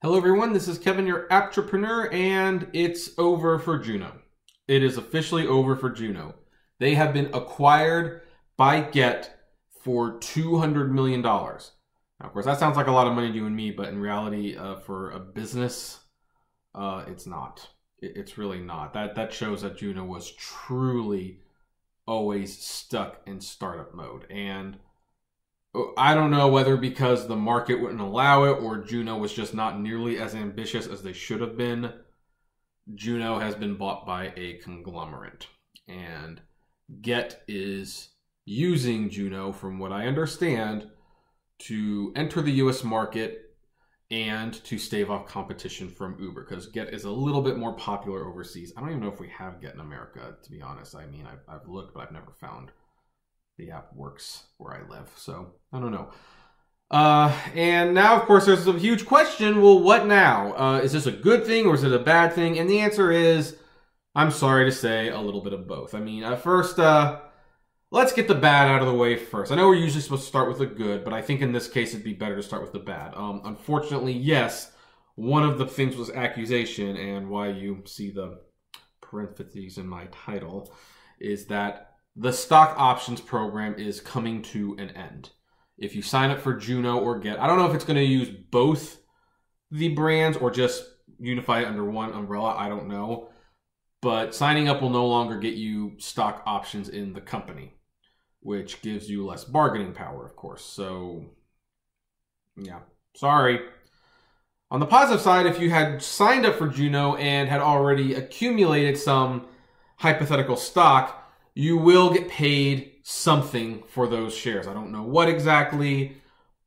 Hello everyone, this is Kevin, your entrepreneur, and it's over for Juno. It is officially over for Juno. They have been acquired by Gett for $200 million. Now, of course, that sounds like a lot of money to you and me, but in reality, for a business, it's not. It's really not. That shows that Juno was truly always stuck in startup mode. And I don't know whether because the market wouldn't allow it or Juno was just not nearly as ambitious as they should have been. Juno has been bought by a conglomerate. And Gett is using Juno, from what I understand, to enter the US market and to stave off competition from Uber, because Gett is a little bit more popular overseas. I don't even know if we have Gett in America, to be honest. I mean, I've looked, but I've never found the app works where I live, so I don't know. And now, of course, there's a huge question. Well, what now? Is this a good thing or is it a bad thing? And the answer is, I'm sorry to say, a little bit of both. I mean, first, let's get the bad out of the way first. I know we're usually supposed to start with the good, but I think in this case it'd be better to start with the bad. Unfortunately, yes, one of the things was accusation, and why you see the parentheses in my title is that the stock options program is coming to an end. If you sign up for Juno or Gett, I don't know if it's going to use both the brands or just unify it under one umbrella. I don't know. But signing up will no longer get you stock options in the company, which gives you less bargaining power, of course. So, yeah, sorry. On the positive side, if you had signed up for Juno and had already accumulated some hypothetical stock, you will get paid something for those shares. I don't know what exactly,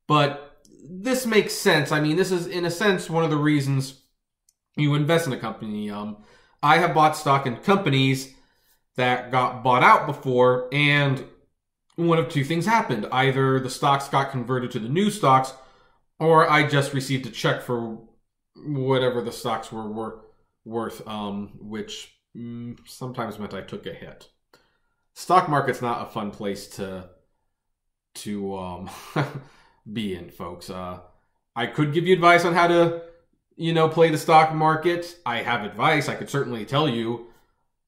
but this makes sense. I mean, this is, in a sense, one of the reasons you invest in a company. I have bought stock in companies that got bought out before, and one of two things happened. Either the stocks got converted to the new stocks, or I just received a check for whatever the stocks were worth, which sometimes meant I took a hit. Stock market's not a fun place to be in, folks. I could give you advice on how to, play the stock market. I have advice I could certainly tell you,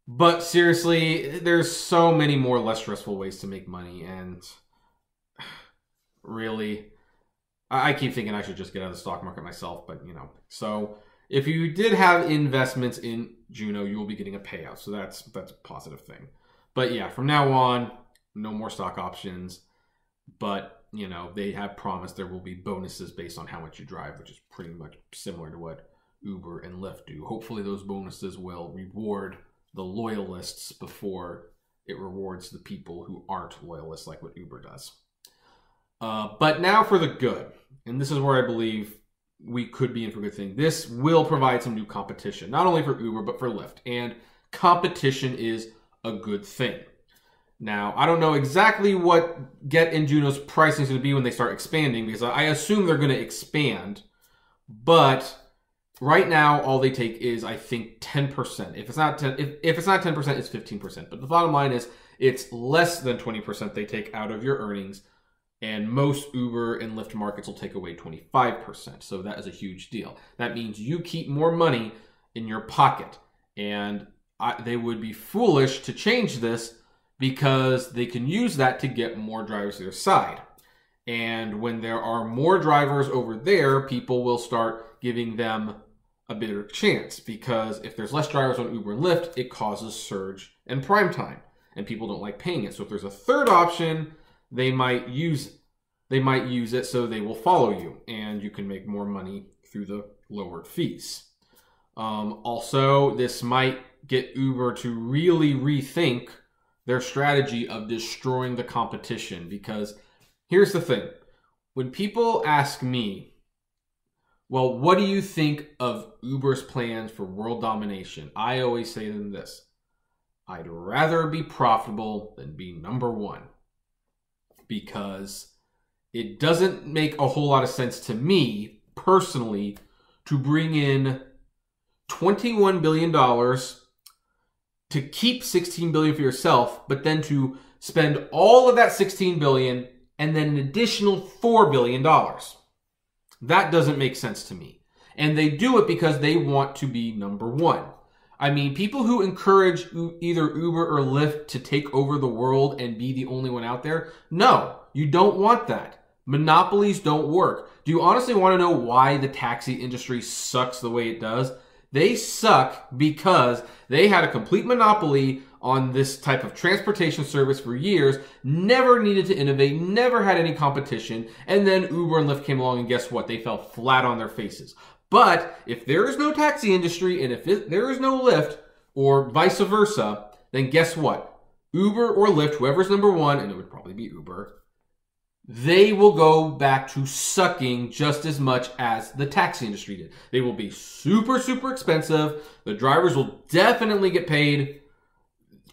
but seriously, there's so many more less stressful ways to make money, and really, I keep thinking I should just get out of the stock market myself, but So if you did have investments in Juno, you will be getting a payout, so that's a positive thing. But yeah, from now on, no more stock options. But, they have promised there will be bonuses based on how much you drive, which is pretty much similar to what Uber and Lyft do. Hopefully those bonuses will reward the loyalists before it rewards the people who aren't loyalists like what Uber does. But now for the good. And this is where I believe we could be in for a good thing. This will provide some new competition, not only for Uber, but for Lyft. And competition is a good thing. Now, I don't know exactly what Gett and Juno's pricing is going to be when they start expanding, because I assume they're going to expand. But right now, all they take is, I think, 10%. If it's not 10%, it's 15%. But the bottom line is, it's less than 20% they take out of your earnings, and most Uber and Lyft markets will take away 25%. So that is a huge deal. That means you keep more money in your pocket, and they would be foolish to change this, because they can use that to get more drivers to their side. And when there are more drivers over there, people will start giving them a better chance, because if there's less drivers on Uber and Lyft, it causes surge and prime time, and people don't like paying it. So if there's a third option, they might use it, so they will follow you, and you can make more money through the lowered fees. Also, this might get Uber to really rethink their strategy of destroying the competition, because here's the thing. When people ask me, well, what do you think of Uber's plans for world domination? I always say to them this: I'd rather be profitable than be number one, because it doesn't make a whole lot of sense to me personally to bring in $21 billion to keep $16 billion for yourself, but then to spend all of that $16 billion and then an additional $4 billion. That doesn't make sense to me. And they do it because they want to be number one. I mean, people who encourage either Uber or Lyft to take over the world and be the only one out there, no, you don't want that. Monopolies don't work. Do you honestly want to know why the taxi industry sucks the way it does? They suck because they had a complete monopoly on this type of transportation service for years, never needed to innovate, never had any competition, and then Uber and Lyft came along and guess what? They fell flat on their faces. But if there is no taxi industry and if there is no Lyft or vice versa, then guess what? Uber or Lyft, whoever's number one, and it would probably be Uber, they will go back to sucking just as much as the taxi industry did. They will be super, super expensive. The drivers will definitely get paid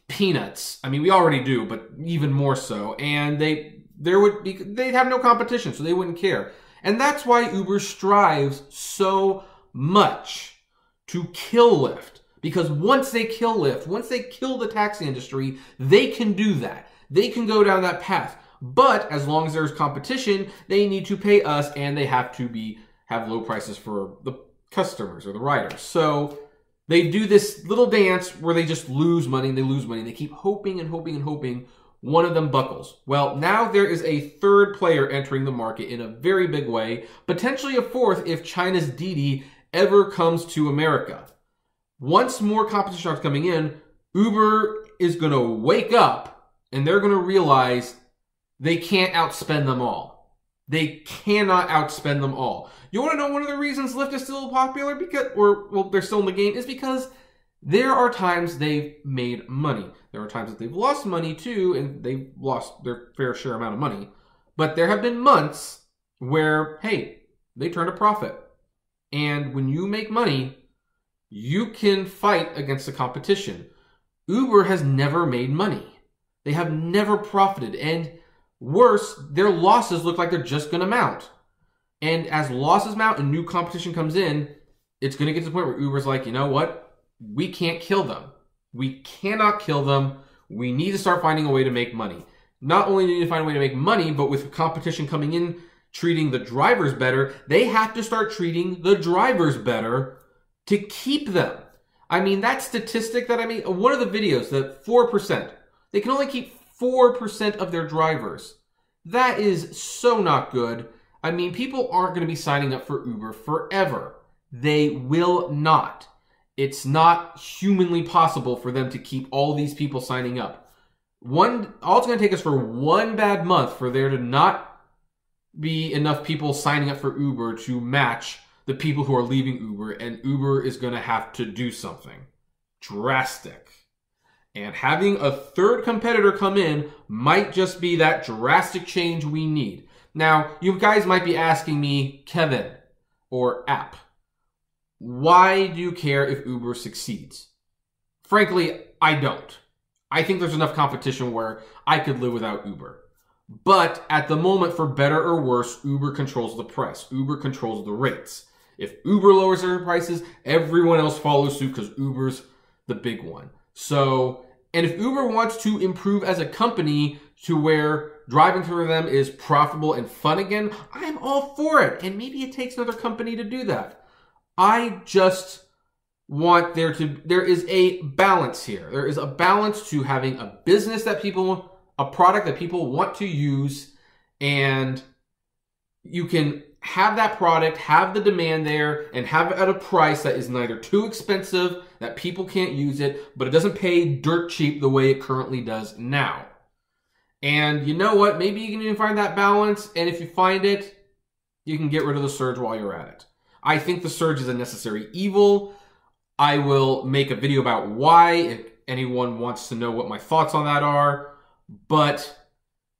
peanuts. I mean, we already do, but even more so. And they'd have no competition, so they wouldn't care. And that's why Uber strives so much to kill Lyft. Because once they kill Lyft, once they kill the taxi industry, they can do that. They can go down that path. But as long as there's competition, they need to pay us and they have to have low prices for the customers or the riders. So they do this little dance where they just lose money and they lose money. They keep hoping and hoping and hoping one of them buckles. Well, now there is a third player entering the market in a very big way, potentially a fourth if China's Didi ever comes to America. Once more competition starts coming in, Uber is going to wake up and they're going to realize they can't outspend them all. They cannot outspend them all. You want to know one of the reasons Lyft is still popular? They're still in the game is because there are times they've made money. There are times that they've lost money too, and they've lost their fair share amount of money. But there have been months where, hey, they turned a profit. And when you make money, you can fight against the competition. Uber has never made money. They have never profited. And worse, their losses look like they're just going to mount. And as losses mount and new competition comes in, it's going to get to the point where Uber's like, you know what? We can't kill them. We cannot kill them. We need to start finding a way to make money. Not only do we need to find a way to make money, but with competition coming in, treating the drivers better, they have to start treating the drivers better to keep them. I mean, that statistic that I made, one of the videos, that 4%, they can only keep 4% of their drivers. That is so not good. I mean, people aren't going to be signing up for Uber forever. They will not. It's not humanly possible for them to keep all these people signing up. All it's going to take is for one bad month for there to not be enough people signing up for Uber to match the people who are leaving Uber, and Uber is going to have to do something drastic. And having a third competitor come in might just be that drastic change we need. Now, you guys might be asking me, Kevin, or App, why do you care if Uber succeeds? Frankly, I don't. I think there's enough competition where I could live without Uber. But at the moment, for better or worse, Uber controls the price. Uber controls the rates. If Uber lowers their prices, everyone else follows suit because Uber's the big one. So, and if Uber wants to improve as a company to where driving for them is profitable and fun again, I'm all for it. And maybe it takes another company to do that. I just want there is a balance here. There is a balance to having a business that a product that people want to use, and you can have that product, have the demand there, and have it at a price that is neither too expensive, that people can't use it, but it doesn't pay dirt cheap the way it currently does now. And you know what? Maybe you can even find that balance, and if you find it, you can get rid of the surge while you're at it. I think the surge is a necessary evil. I will make a video about why, if anyone wants to know what my thoughts on that are, but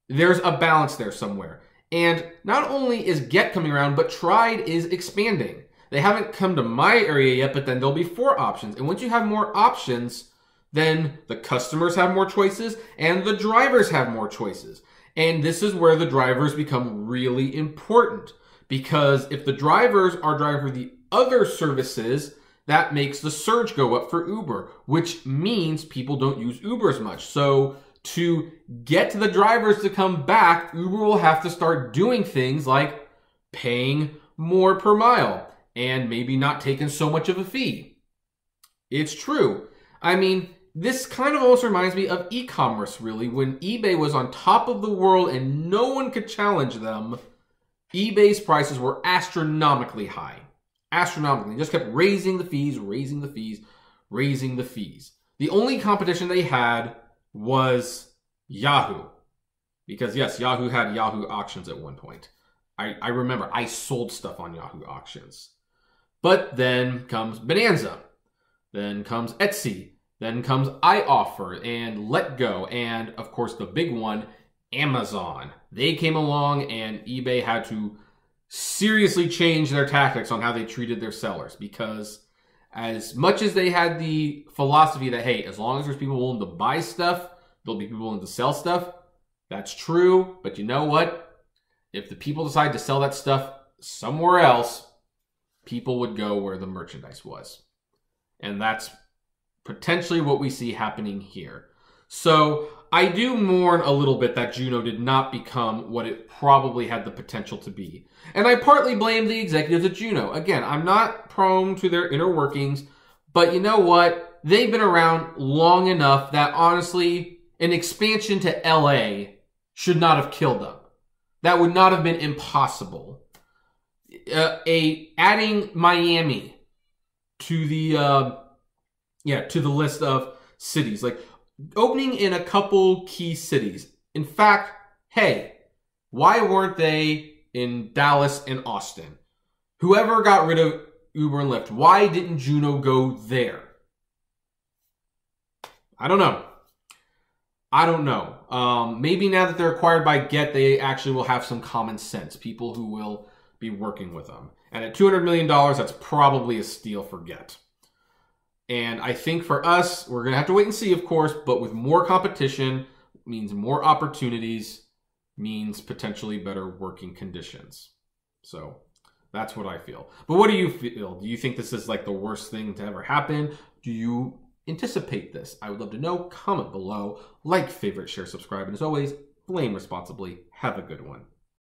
there's a balance there somewhere. And not only is Gett coming around, but Tried is expanding. They haven't come to my area yet, but then there'll be 4 options. And once you have more options, then the customers have more choices and the drivers have more choices. And this is where the drivers become really important. Because if the drivers are driving for the other services, that makes the surge go up for Uber, which means people don't use Uber as much. So to get the drivers to come back, Uber will have to start doing things like paying more per mile, and maybe not taken so much of a fee. It's true. I mean, this kind of also reminds me of e-commerce, really. When eBay was on top of the world and no one could challenge them, eBay's prices were astronomically high. Astronomically. They just kept raising the fees, raising the fees, raising the fees. The only competition they had was Yahoo. Because yes, Yahoo had Yahoo Auctions at one point. I remember I sold stuff on Yahoo Auctions. But then comes Bonanza. Then comes Etsy. Then comes iOffer and LetGo. And of course the big one, Amazon. They came along and eBay had to seriously change their tactics on how they treated their sellers. Because as much as they had the philosophy that, hey, as long as there's people willing to buy stuff, there'll be people willing to sell stuff. That's true. But you know what? If the people decide to sell that stuff somewhere else, people would go where the merchandise was. And that's potentially what we see happening here. So I do mourn a little bit that Juno did not become what it probably had the potential to be. And I partly blame the executives at Juno. Again, I'm not prone to their inner workings, but you know what? They've been around long enough that honestly, an expansion to LA should not have killed them. That would not have been impossible. Adding Miami to the list of cities, like opening in a couple key cities. In fact, hey, why weren't they in Dallas and Austin? Whoever got rid of Uber and Lyft, why didn't Juno go there? I don't know. Maybe now that they're acquired by Gett, they actually will have some common sense. People who will be working with them. And at $200 million, that's probably a steal for Gett. And I think for us, we're going to have to wait and see, of course, but with more competition means more opportunities, means potentially better working conditions. So that's what I feel. But what do you feel? Do you think this is like the worst thing to ever happen? Do you anticipate this? I would love to know. Comment below. Like, favorite, share, subscribe. And as always, blame responsibly. Have a good one.